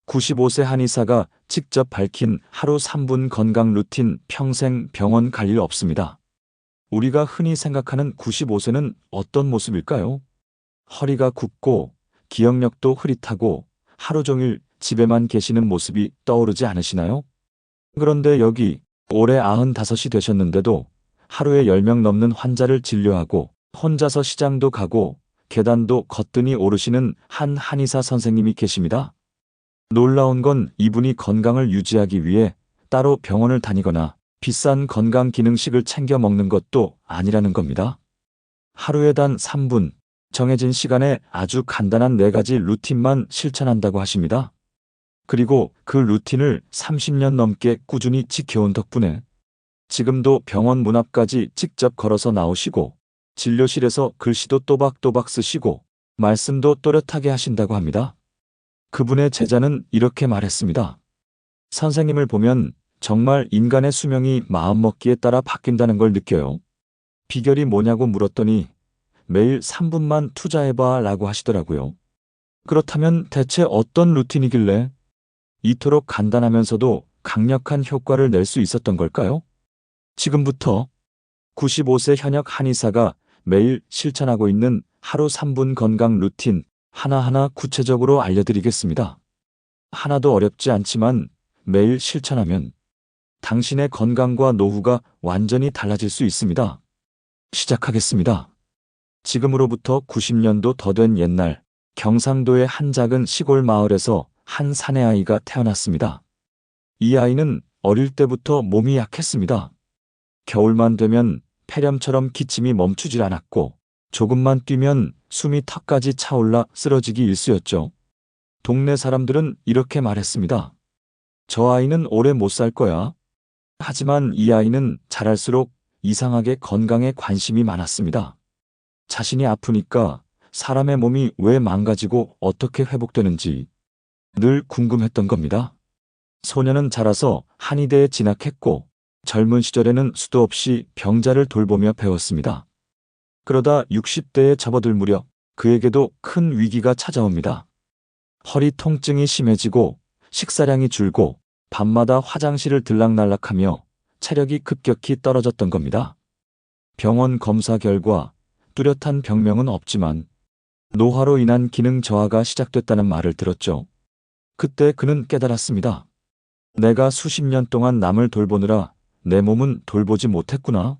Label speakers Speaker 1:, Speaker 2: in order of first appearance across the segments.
Speaker 1: 95세 한의사가 직접 밝힌 하루 3분 건강 루틴. 평생 병원 갈 일 없습니다. 우리가 흔히 생각하는 95세는 어떤 모습일까요? 허리가 굽고 기억력도 흐릿하고 하루 종일 집에만 계시는 모습이 떠오르지 않으시나요? 그런데 여기 올해 95이 되셨는데도 하루에 10명 넘는 환자를 진료하고 혼자서 시장도 가고 계단도 거뜬히 오르시는 한 한의사 선생님이 계십니다. 놀라운 건 이분이 건강을 유지하기 위해 따로 병원을 다니거나 비싼 건강기능식을 챙겨 먹는 것도 아니라는 겁니다. 하루에 단 3분, 정해진 시간에 아주 간단한 4가지 루틴만 실천한다고 하십니다. 그리고 그 루틴을 30년 넘게 꾸준히 지켜온 덕분에 지금도 병원 문 앞까지 직접 걸어서 나오시고 진료실에서 글씨도 또박또박 쓰시고 말씀도 또렷하게 하신다고 합니다. 그분의 제자는 이렇게 말했습니다. 선생님을 보면 정말 인간의 수명이 마음먹기에 따라 바뀐다는 걸 느껴요. 비결이 뭐냐고 물었더니 매일 3분만 투자해봐 라고 하시더라고요. 그렇다면 대체 어떤 루틴이길래 이토록 간단하면서도 강력한 효과를 낼 수 있었던 걸까요? 지금부터 95세 현역 한의사가 매일 실천하고 있는 하루 3분 건강 루틴 하나하나 구체적으로 알려드리겠습니다. 하나도 어렵지 않지만 매일 실천하면 당신의 건강과 노후가 완전히 달라질 수 있습니다. 시작하겠습니다. 지금으로부터 90년도 더 된 옛날, 경상도의 한 작은 시골 마을에서 한 사내아이가 태어났습니다. 이 아이는 어릴 때부터 몸이 약했습니다. 겨울만 되면 폐렴처럼 기침이 멈추질 않았고 조금만 뛰면 숨이 턱까지 차올라 쓰러지기 일쑤였죠. 동네 사람들은 이렇게 말했습니다. 저 아이는 오래 못 살 거야. 하지만 이 아이는 자랄수록 이상하게 건강에 관심이 많았습니다. 자신이 아프니까 사람의 몸이 왜 망가지고 어떻게 회복되는지 늘 궁금했던 겁니다. 소녀는 자라서 한의대에 진학했고 젊은 시절에는 수도 없이 병자를 돌보며 배웠습니다. 그러다 60대에 접어들 무렵 그에게도 큰 위기가 찾아옵니다. 허리 통증이 심해지고 식사량이 줄고 밤마다 화장실을 들락날락하며 체력이 급격히 떨어졌던 겁니다. 병원 검사 결과 뚜렷한 병명은 없지만 노화로 인한 기능 저하가 시작됐다는 말을 들었죠. 그때 그는 깨달았습니다. 내가 수십 년 동안 남을 돌보느라 내 몸은 돌보지 못했구나.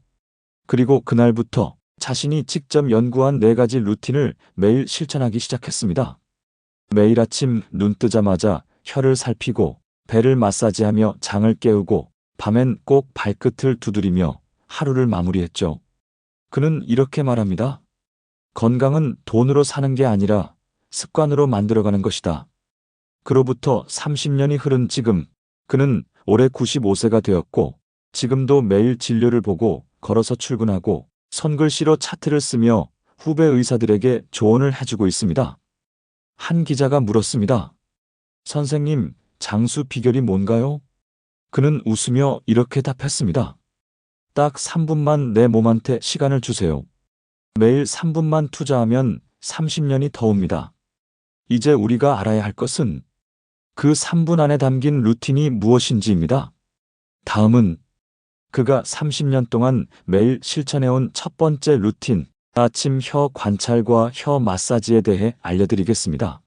Speaker 1: 그리고 그날부터 자신이 직접 연구한 4가지 루틴을 매일 실천하기 시작했습니다. 매일 아침 눈 뜨자마자 혀를 살피고 배를 마사지하며 장을 깨우고 밤엔 꼭 발끝을 두드리며 하루를 마무리했죠. 그는 이렇게 말합니다. 건강은 돈으로 사는 게 아니라 습관으로 만들어가는 것이다. 그로부터 30년이 흐른 지금 그는 올해 95세가 되었고 지금도 매일 진료를 보고 걸어서 출근하고 손글씨로 차트를 쓰며 후배 의사들에게 조언을 해주고 있습니다. 한 기자가 물었습니다. 선생님, 장수 비결이 뭔가요? 그는 웃으며 이렇게 답했습니다. 딱 3분만 내 몸한테 시간을 주세요. 매일 3분만 투자하면 30년이 더 옵니다. 이제 우리가 알아야 할 것은 그 3분 안에 담긴 루틴이 무엇인지입니다. 다음은 그가 30년 동안 매일 실천해온 첫 번째 루틴, 아침 혀 관찰과 혀 마사지에 대해 알려드리겠습니다.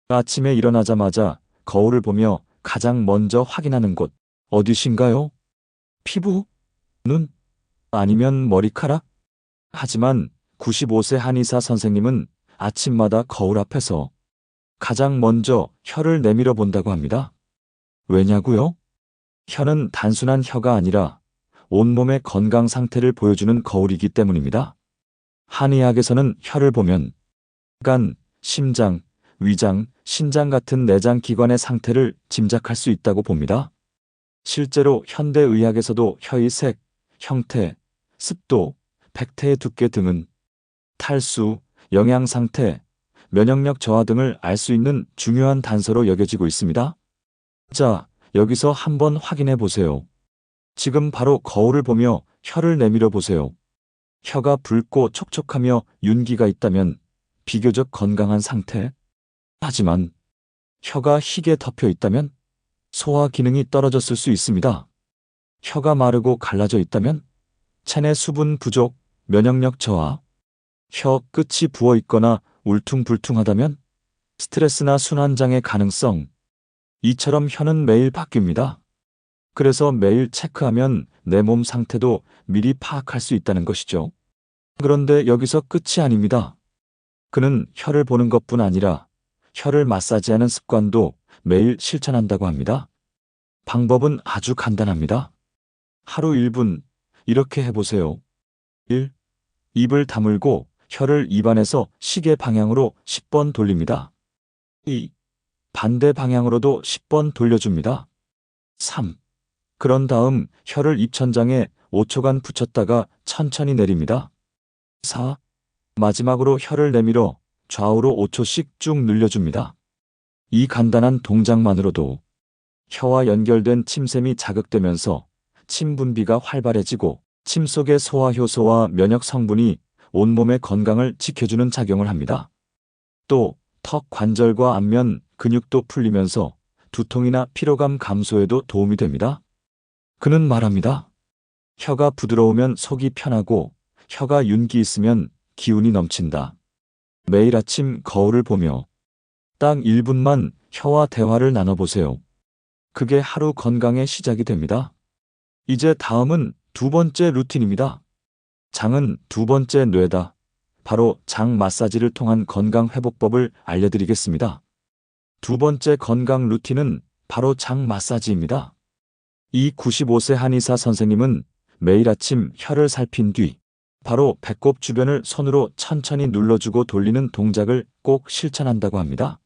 Speaker 1: 아침에 일어나자마자 거울을 보며 가장 먼저 확인하는 곳, 어디신가요? 피부? 눈? 아니면 머리카락? 하지만 95세 한의사 선생님은 아침마다 거울 앞에서 가장 먼저 혀를 내밀어 본다고 합니다. 왜냐고요? 혀는 단순한 혀가 아니라 온몸의 건강 상태를 보여주는 거울이기 때문입니다. 한의학에서는 혀를 보면 간, 심장, 위장, 신장 같은 내장 기관의 상태를 짐작할 수 있다고 봅니다. 실제로 현대의학에서도 혀의 색, 형태, 습도, 백태의 두께 등은 탈수, 영양 상태, 면역력 저하 등을 알 수 있는 중요한 단서로 여겨지고 있습니다. 자, 여기서 한번 확인해 보세요. 지금 바로 거울을 보며 혀를 내밀어 보세요. 혀가 붉고 촉촉하며 윤기가 있다면 비교적 건강한 상태. 하지만 혀가 희게 덮여 있다면 소화 기능이 떨어졌을 수 있습니다. 혀가 마르고 갈라져 있다면 체내 수분 부족, 면역력 저하, 혀 끝이 부어 있거나 울퉁불퉁하다면 스트레스나 순환장애 가능성. 이처럼 혀는 매일 바뀝니다. 그래서 매일 체크하면 내 몸 상태도 미리 파악할 수 있다는 것이죠. 그런데 여기서 끝이 아닙니다. 그는 혀를 보는 것뿐 아니라 혀를 마사지하는 습관도 매일 실천한다고 합니다. 방법은 아주 간단합니다. 하루 1분 이렇게 해보세요. 1. 입을 다물고 혀를 입안에서 시계 방향으로 10번 돌립니다. 2. 반대 방향으로도 10번 돌려줍니다. 3. 그런 다음 혀를 입천장에 5초간 붙였다가 천천히 내립니다. 4. 마지막으로 혀를 내밀어 좌우로 5초씩 쭉 늘려줍니다. 이 간단한 동작만으로도 혀와 연결된 침샘이 자극되면서 침 분비가 활발해지고 침 속의 소화효소와 면역 성분이 온몸의 건강을 지켜주는 작용을 합니다. 또 턱 관절과 안면 근육도 풀리면서 두통이나 피로감 감소에도 도움이 됩니다. 그는 말합니다. 혀가 부드러우면 속이 편하고 혀가 윤기 있으면 기운이 넘친다. 매일 아침 거울을 보며 딱 1분만 혀와 대화를 나눠보세요. 그게 하루 건강의 시작이 됩니다. 이제 다음은 두 번째 루틴입니다. 장은 두 번째 뇌다. 바로 장 마사지를 통한 건강 회복법을 알려드리겠습니다. 두 번째 건강 루틴은 바로 장 마사지입니다. 이 95세 한의사 선생님은 매일 아침 혀를 살핀 뒤 바로 배꼽 주변을 손으로 천천히 눌러주고 돌리는 동작을 꼭 실천한다고 합니다.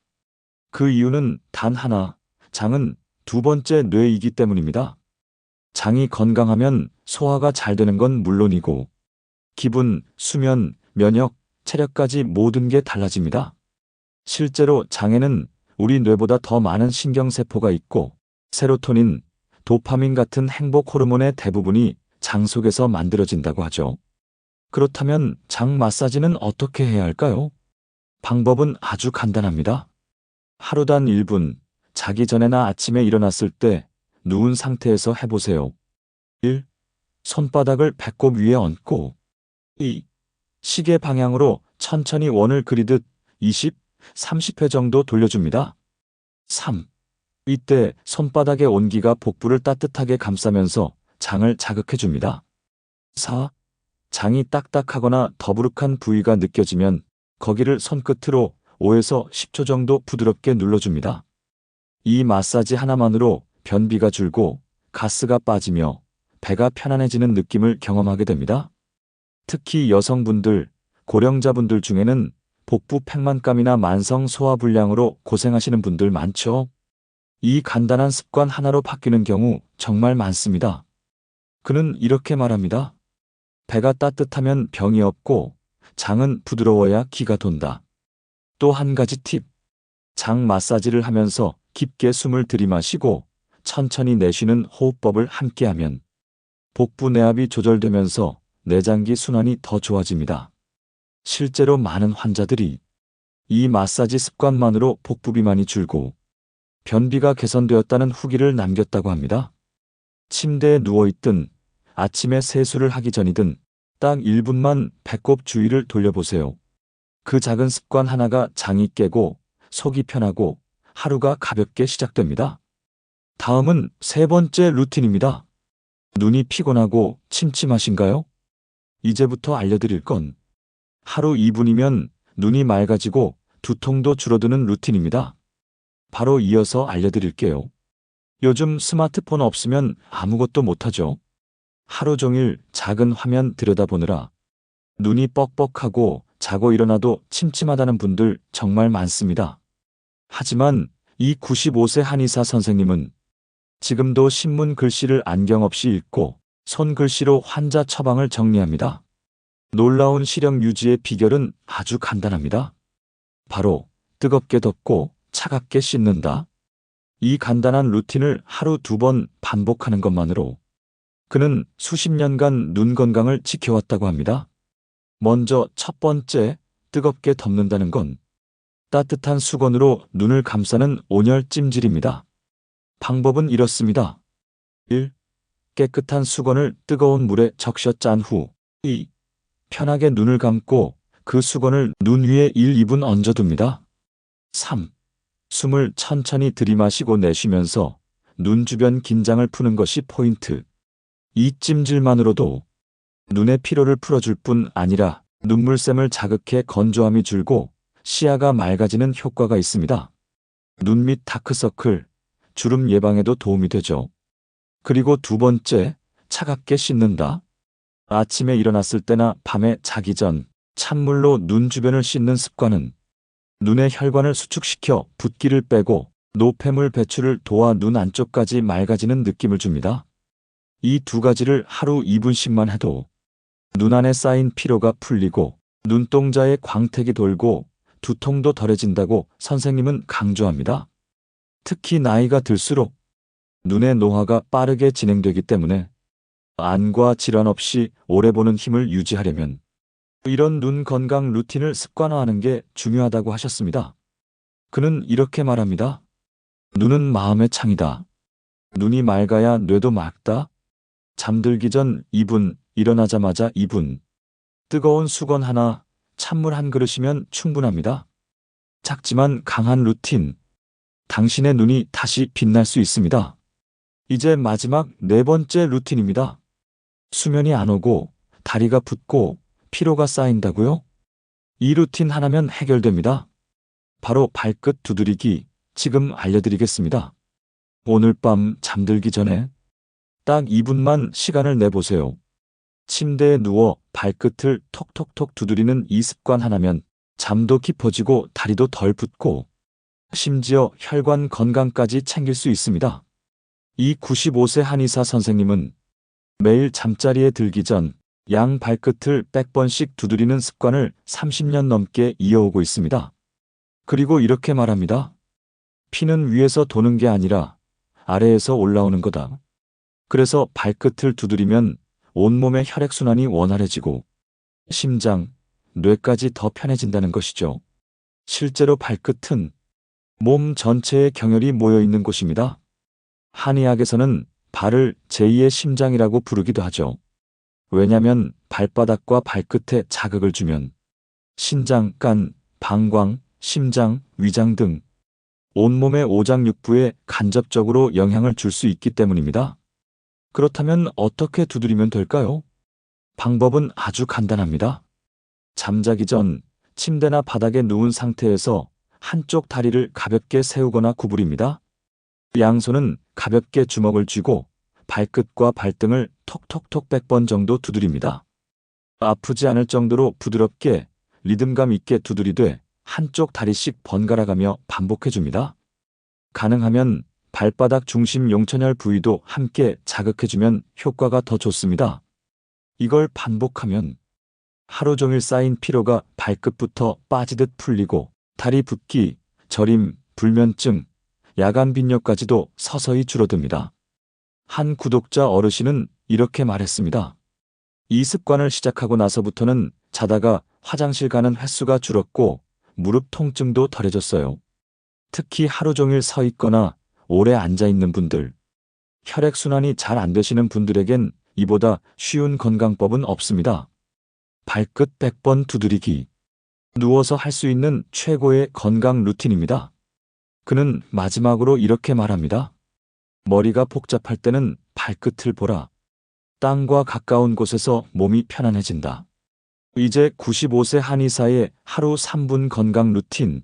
Speaker 1: 그 이유는 단 하나, 장은 두 번째 뇌이기 때문입니다. 장이 건강하면 소화가 잘 되는 건 물론이고 기분, 수면, 면역, 체력까지 모든 게 달라집니다. 실제로 장에는 우리 뇌보다 더 많은 신경세포가 있고 세로토닌, 도파민 같은 행복 호르몬의 대부분이 장 속에서 만들어진다고 하죠. 그렇다면 장 마사지는 어떻게 해야 할까요? 방법은 아주 간단합니다. 하루단 1분, 자기 전에나 아침에 일어났을 때 누운 상태에서 해보세요. 1. 손바닥을 배꼽 위에 얹고 2. 시계 방향으로 천천히 원을 그리듯 20, 30회 정도 돌려줍니다. 3. 이때 손바닥의 온기가 복부를 따뜻하게 감싸면서 장을 자극해줍니다. 4. 장이 딱딱하거나 더부룩한 부위가 느껴지면 거기를 손끝으로 5에서 10초 정도 부드럽게 눌러줍니다. 이 마사지 하나만으로 변비가 줄고 가스가 빠지며 배가 편안해지는 느낌을 경험하게 됩니다. 특히 여성분들, 고령자분들 중에는 복부 팽만감이나 만성 소화불량으로 고생하시는 분들 많죠. 이 간단한 습관 하나로 바뀌는 경우 정말 많습니다. 그는 이렇게 말합니다. 배가 따뜻하면 병이 없고 장은 부드러워야 기가 돈다. 또 한 가지 팁. 장 마사지를 하면서 깊게 숨을 들이마시고 천천히 내쉬는 호흡법을 함께하면 복부 내압이 조절되면서 내장기 순환이 더 좋아집니다. 실제로 많은 환자들이 이 마사지 습관만으로 복부 비만이 줄고 변비가 개선되었다는 후기를 남겼다고 합니다. 침대에 누워있든 아침에 세수를 하기 전이든 딱 1분만 배꼽 주위를 돌려보세요. 그 작은 습관 하나가 장이 깨고 속이 편하고 하루가 가볍게 시작됩니다. 다음은 세 번째 루틴입니다. 눈이 피곤하고 침침하신가요? 이제부터 알려드릴 건 하루 2분이면 눈이 맑아지고 두통도 줄어드는 루틴입니다. 바로 이어서 알려드릴게요. 요즘 스마트폰 없으면 아무것도 못하죠. 하루 종일 작은 화면 들여다보느라 눈이 뻑뻑하고 자고 일어나도 침침하다는 분들 정말 많습니다. 하지만 이 95세 한의사 선생님은 지금도 신문 글씨를 안경 없이 읽고 손글씨로 환자 처방을 정리합니다. 놀라운 시력 유지의 비결은 아주 간단합니다. 바로 뜨겁게 덮고 차갑게 씻는다. 이 간단한 루틴을 하루 2번 반복하는 것만으로 그는 수십 년간 눈 건강을 지켜왔다고 합니다. 먼저 첫 번째, 뜨겁게 덮는다는 건 따뜻한 수건으로 눈을 감싸는 온열 찜질입니다. 방법은 이렇습니다. 1. 깨끗한 수건을 뜨거운 물에 적셔 짠 후 2. 편하게 눈을 감고 그 수건을 눈 위에 1, 2분 얹어둡니다. 3. 숨을 천천히 들이마시고 내쉬면서 눈 주변 긴장을 푸는 것이 포인트. 이 찜질만으로도 눈의 피로를 풀어줄 뿐 아니라 눈물샘을 자극해 건조함이 줄고 시야가 맑아지는 효과가 있습니다. 눈 밑 다크서클, 주름 예방에도 도움이 되죠. 그리고 두 번째, 차갑게 씻는다. 아침에 일어났을 때나 밤에 자기 전 찬물로 눈 주변을 씻는 습관은 눈의 혈관을 수축시켜 붓기를 빼고 노폐물 배출을 도와 눈 안쪽까지 맑아지는 느낌을 줍니다. 이 두 가지를 하루 2분씩만 해도 눈 안에 쌓인 피로가 풀리고 눈동자에 광택이 돌고 두통도 덜해진다고 선생님은 강조합니다. 특히 나이가 들수록 눈의 노화가 빠르게 진행되기 때문에 안과 질환 없이 오래 보는 힘을 유지하려면 이런 눈 건강 루틴을 습관화하는 게 중요하다고 하셨습니다. 그는 이렇게 말합니다. 눈은 마음의 창이다. 눈이 맑아야 뇌도 맑다. 잠들기 전 2분, 일어나자마자 2분. 뜨거운 수건 하나, 찬물 한 그릇이면 충분합니다. 작지만 강한 루틴. 당신의 눈이 다시 빛날 수 있습니다. 이제 마지막 네 번째 루틴입니다. 수면이 안 오고 다리가 붓고 피로가 쌓인다고요? 이 루틴 하나면 해결됩니다. 바로 발끝 두드리기, 지금 알려드리겠습니다. 오늘 밤 잠들기 전에 딱 2분만 시간을 내보세요. 침대에 누워 발끝을 톡톡톡 두드리는 이 습관 하나면 잠도 깊어지고 다리도 덜 붓고 심지어 혈관 건강까지 챙길 수 있습니다. 이 95세 한의사 선생님은 매일 잠자리에 들기 전 양 발끝을 100번씩 두드리는 습관을 30년 넘게 이어오고 있습니다. 그리고 이렇게 말합니다. 피는 위에서 도는 게 아니라 아래에서 올라오는 거다. 그래서 발끝을 두드리면 온몸의 혈액순환이 원활해지고 심장, 뇌까지 더 편해진다는 것이죠. 실제로 발끝은 몸 전체에 경혈이 모여 있는 곳입니다. 한의학에서는 발을 제2의 심장이라고 부르기도 하죠. 왜냐하면 발바닥과 발끝에 자극을 주면 신장, 간, 방광, 심장, 위장 등 온몸의 오장육부에 간접적으로 영향을 줄 수 있기 때문입니다. 그렇다면 어떻게 두드리면 될까요? 방법은 아주 간단합니다. 잠자기 전 침대나 바닥에 누운 상태에서 한쪽 다리를 가볍게 세우거나 구부립니다. 양손은 가볍게 주먹을 쥐고 발끝과 발등을 톡톡톡 100번 정도 두드립니다. 아프지 않을 정도로 부드럽게 리듬감 있게 두드리되 한쪽 다리씩 번갈아가며 반복해줍니다. 가능하면 발바닥 중심 용천혈 부위도 함께 자극해주면 효과가 더 좋습니다. 이걸 반복하면 하루 종일 쌓인 피로가 발끝부터 빠지듯 풀리고 다리 붓기, 저림, 불면증, 야간 빈뇨까지도 서서히 줄어듭니다. 한 구독자 어르신은 이렇게 말했습니다. 이 습관을 시작하고 나서부터는 자다가 화장실 가는 횟수가 줄었고 무릎 통증도 덜해졌어요. 특히 하루 종일 서 있거나 오래 앉아 있는 분들, 혈액순환이 잘 안 되시는 분들에겐 이보다 쉬운 건강법은 없습니다. 발끝 100번 두드리기. 누워서 할 수 있는 최고의 건강 루틴입니다. 그는 마지막으로 이렇게 말합니다. 머리가 복잡할 때는 발끝을 보라. 땅과 가까운 곳에서 몸이 편안해진다. 이제 95세 한의사의 하루 3분 건강 루틴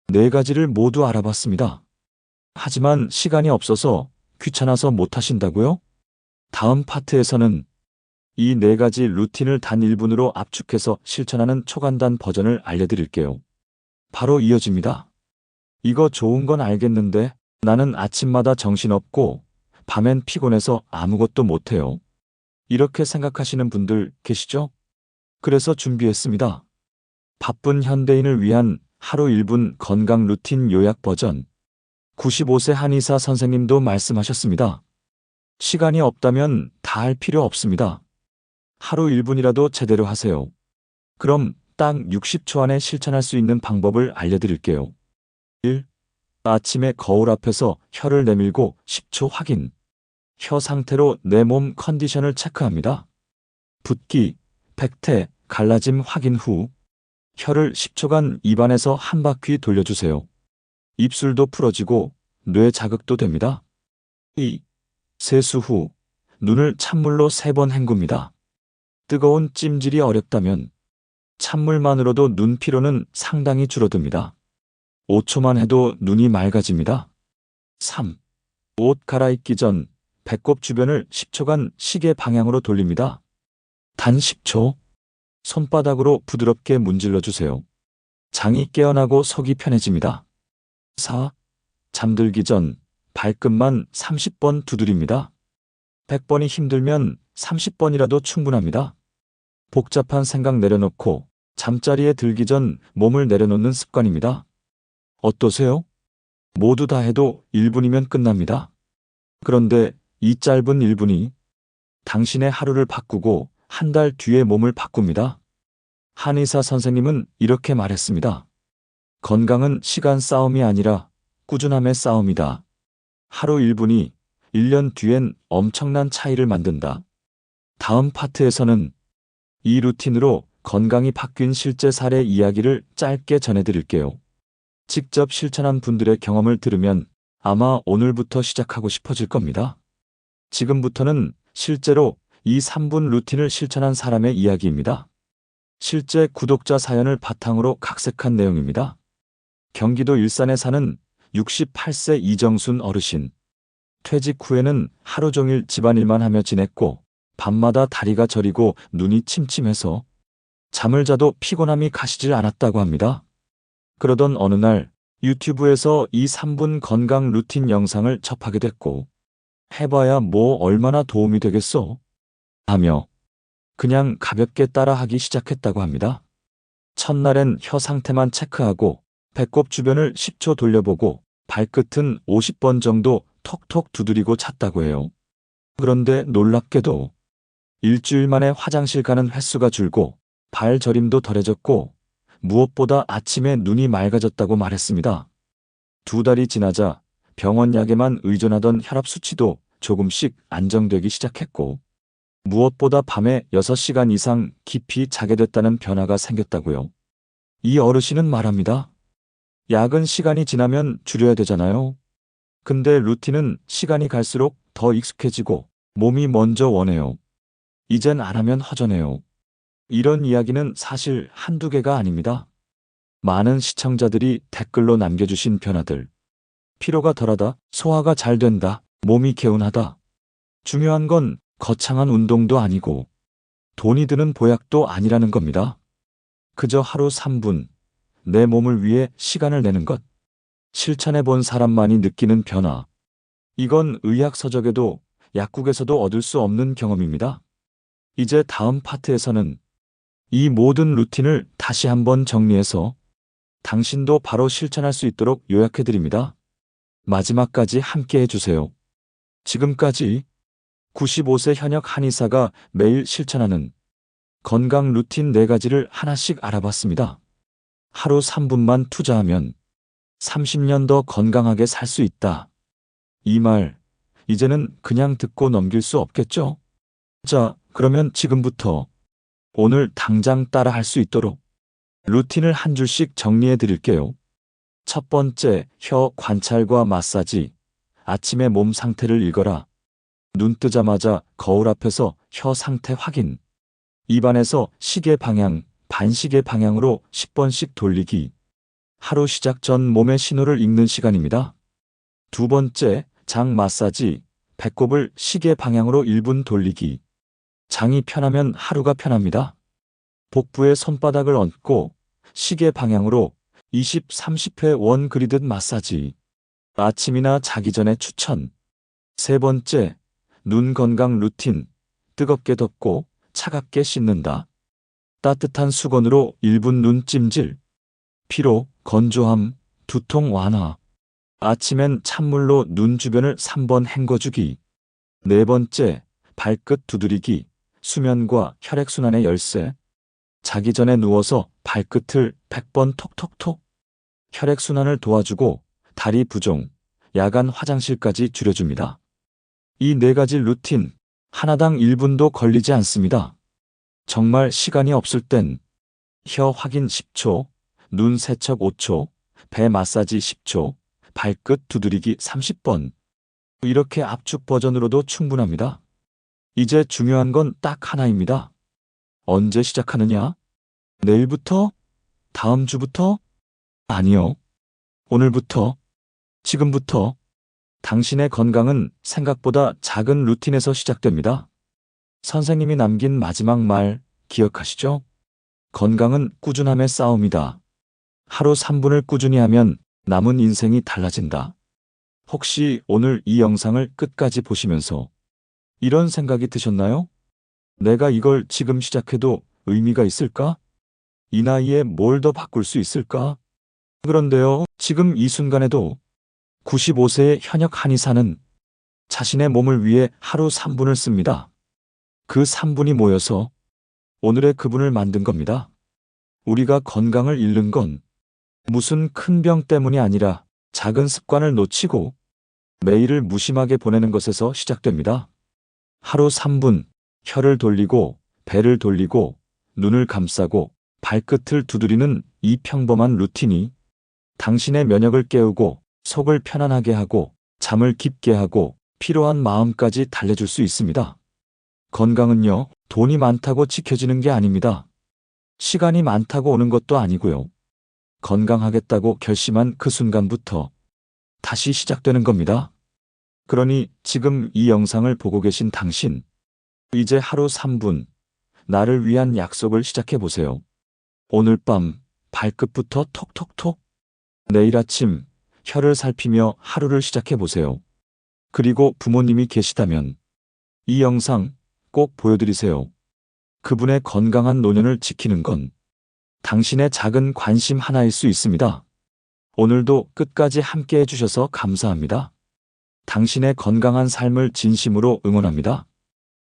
Speaker 1: 4가지를 모두 알아봤습니다. 하지만 시간이 없어서 귀찮아서 못 하신다고요? 다음 파트에서는 이 4가지 루틴을 단 1분으로 압축해서 실천하는 초간단 버전을 알려드릴게요. 바로 이어집니다. 이거 좋은 건 알겠는데 나는 아침마다 정신없고 밤엔 피곤해서 아무것도 못해요. 이렇게 생각하시는 분들 계시죠? 그래서 준비했습니다. 바쁜 현대인을 위한 하루 1분 건강 루틴 요약 버전. 95세 한의사 선생님도 말씀하셨습니다. 시간이 없다면 다 할 필요 없습니다. 하루 1분이라도 제대로 하세요. 그럼 딱 60초 안에 실천할 수 있는 방법을 알려드릴게요. 1. 아침에 거울 앞에서 혀를 내밀고 10초 확인. 혀 상태로 내 몸 컨디션을 체크합니다. 붓기, 백태, 갈라짐 확인 후 혀를 10초간 입안에서 한 바퀴 돌려주세요. 입술도 풀어지고 뇌 자극도 됩니다. 2. 세수 후 눈을 찬물로 3번 헹굽니다. 뜨거운 찜질이 어렵다면 찬물만으로도 눈 피로는 상당히 줄어듭니다. 5초만 해도 눈이 맑아집니다. 3. 옷 갈아입기 전 배꼽 주변을 10초간 시계 방향으로 돌립니다. 단 10초. 손바닥으로 부드럽게 문질러 주세요. 장이 깨어나고 속이 편해집니다. 4. 잠들기 전 발끝만 30번 두드립니다. 100번이 힘들면 30번이라도 충분합니다. 복잡한 생각 내려놓고 잠자리에 들기 전 몸을 내려놓는 습관입니다. 어떠세요? 모두 다 해도 1분이면 끝납니다. 그런데 이 짧은 1분이 당신의 하루를 바꾸고 한 달 뒤에 몸을 바꿉니다. 한의사 선생님은 이렇게 말했습니다. 건강은 시간 싸움이 아니라 꾸준함의 싸움이다. 하루 1분이 1년 뒤엔 엄청난 차이를 만든다. 다음 파트에서는 이 루틴으로 건강이 바뀐 실제 사례 이야기를 짧게 전해드릴게요. 직접 실천한 분들의 경험을 들으면 아마 오늘부터 시작하고 싶어질 겁니다. 지금부터는 실제로 이 3분 루틴을 실천한 사람의 이야기입니다. 실제 구독자 사연을 바탕으로 각색한 내용입니다. 경기도 일산에 사는 68세 이정순 어르신. 퇴직 후에는 하루 종일 집안일만 하며 지냈고 밤마다 다리가 저리고 눈이 침침해서 잠을 자도 피곤함이 가시질 않았다고 합니다. 그러던 어느 날 유튜브에서 이 3분 건강 루틴 영상을 접하게 됐고 해봐야 뭐 얼마나 도움이 되겠어? 하며 그냥 가볍게 따라하기 시작했다고 합니다. 첫날엔 혀 상태만 체크하고 배꼽 주변을 10초 돌려보고 발끝은 50번 정도 톡톡 두드리고 찼다고 해요. 그런데 놀랍게도 일주일 만에 화장실 가는 횟수가 줄고 발 저림도 덜해졌고 무엇보다 아침에 눈이 맑아졌다고 말했습니다. 2달이 지나자 병원 약에만 의존하던 혈압 수치도 조금씩 안정되기 시작했고 무엇보다 밤에 6시간 이상 깊이 자게 됐다는 변화가 생겼다고요. 이 어르신은 말합니다. 약은 시간이 지나면 줄여야 되잖아요. 근데 루틴은 시간이 갈수록 더 익숙해지고 몸이 먼저 원해요. 이젠 안 하면 허전해요. 이런 이야기는 사실 한두 개가 아닙니다. 많은 시청자들이 댓글로 남겨주신 변화들. 피로가 덜하다, 소화가 잘 된다, 몸이 개운하다. 중요한 건 거창한 운동도 아니고 돈이 드는 보약도 아니라는 겁니다. 그저 하루 3분 내 몸을 위해 시간을 내는 것. 실천해 본 사람만이 느끼는 변화. 이건 의학 서적에도 약국에서도 얻을 수 없는 경험입니다. 이제 다음 파트에서는 이 모든 루틴을 다시 한번 정리해서 당신도 바로 실천할 수 있도록 요약해 드립니다. 마지막까지 함께 해주세요. 지금까지 95세 현역 한의사가 매일 실천하는 건강 루틴 4가지를 하나씩 알아봤습니다. 하루 3분만 투자하면 30년 더 건강하게 살 수 있다. 이 말, 이제는 그냥 듣고 넘길 수 없겠죠? 자, 그러면 지금부터 오늘 당장 따라 할 수 있도록 루틴을 한 줄씩 정리해 드릴게요. 첫 번째, 혀 관찰과 마사지. 아침에 몸 상태를 읽어라. 눈 뜨자마자 거울 앞에서 혀 상태 확인. 입안에서 시계 방향, 반시계 방향으로 10번씩 돌리기. 하루 시작 전 몸의 신호를 읽는 시간입니다. 두 번째, 장 마사지. 배꼽을 시계 방향으로 1분 돌리기. 장이 편하면 하루가 편합니다. 복부에 손바닥을 얹고 시계 방향으로 20, 30회 원 그리듯 마사지. 아침이나 자기 전에 추천. 세 번째, 눈 건강 루틴. 뜨겁게 덮고 차갑게 씻는다. 따뜻한 수건으로 1분 눈 찜질. 피로, 건조함, 두통 완화. 아침엔 찬물로 눈 주변을 3번 헹궈주기. 네 번째, 발끝 두드리기. 수면과 혈액순환의 열쇠. 자기 전에 누워서 발끝을 100번 톡톡톡. 혈액순환을 도와주고 다리 부종, 야간 화장실까지 줄여줍니다. 이 4가지 루틴, 하나당 1분도 걸리지 않습니다. 정말 시간이 없을 땐 혀 확인 10초, 눈 세척 5초, 배 마사지 10초, 발끝 두드리기 30번. 이렇게 압축 버전으로도 충분합니다. 이제 중요한 건 딱 하나입니다. 언제 시작하느냐? 내일부터? 다음 주부터? 아니요. 오늘부터, 지금부터. 당신의 건강은 생각보다 작은 루틴에서 시작됩니다. 선생님이 남긴 마지막 말 기억하시죠? 건강은 꾸준함의 싸움이다. 하루 3분을 꾸준히 하면 남은 인생이 달라진다. 혹시 오늘 이 영상을 끝까지 보시면서 이런 생각이 드셨나요? 내가 이걸 지금 시작해도 의미가 있을까? 이 나이에 뭘 더 바꿀 수 있을까? 그런데요, 지금 이 순간에도 95세의 현역 한의사는 자신의 몸을 위해 하루 3분을 씁니다. 그 3분이 모여서 오늘의 그분을 만든 겁니다. 우리가 건강을 잃는 건 무슨 큰 병 때문이 아니라 작은 습관을 놓치고 매일을 무심하게 보내는 것에서 시작됩니다. 하루 3분, 혀를 돌리고 배를 돌리고 눈을 감싸고 발끝을 두드리는 이 평범한 루틴이 당신의 면역을 깨우고 속을 편안하게 하고 잠을 깊게 하고 피로한 마음까지 달래줄 수 있습니다. 건강은요, 돈이 많다고 지켜지는 게 아닙니다. 시간이 많다고 오는 것도 아니고요. 건강하겠다고 결심한 그 순간부터 다시 시작되는 겁니다. 그러니 지금 이 영상을 보고 계신 당신, 이제 하루 3분, 나를 위한 약속을 시작해 보세요. 오늘 밤 발끝부터 톡톡톡. 내일 아침 혀를 살피며 하루를 시작해 보세요. 그리고 부모님이 계시다면 이 영상 꼭 보여드리세요. 그분의 건강한 노년을 지키는 건 당신의 작은 관심 하나일 수 있습니다. 오늘도 끝까지 함께 해주셔서 감사합니다. 당신의 건강한 삶을 진심으로 응원합니다.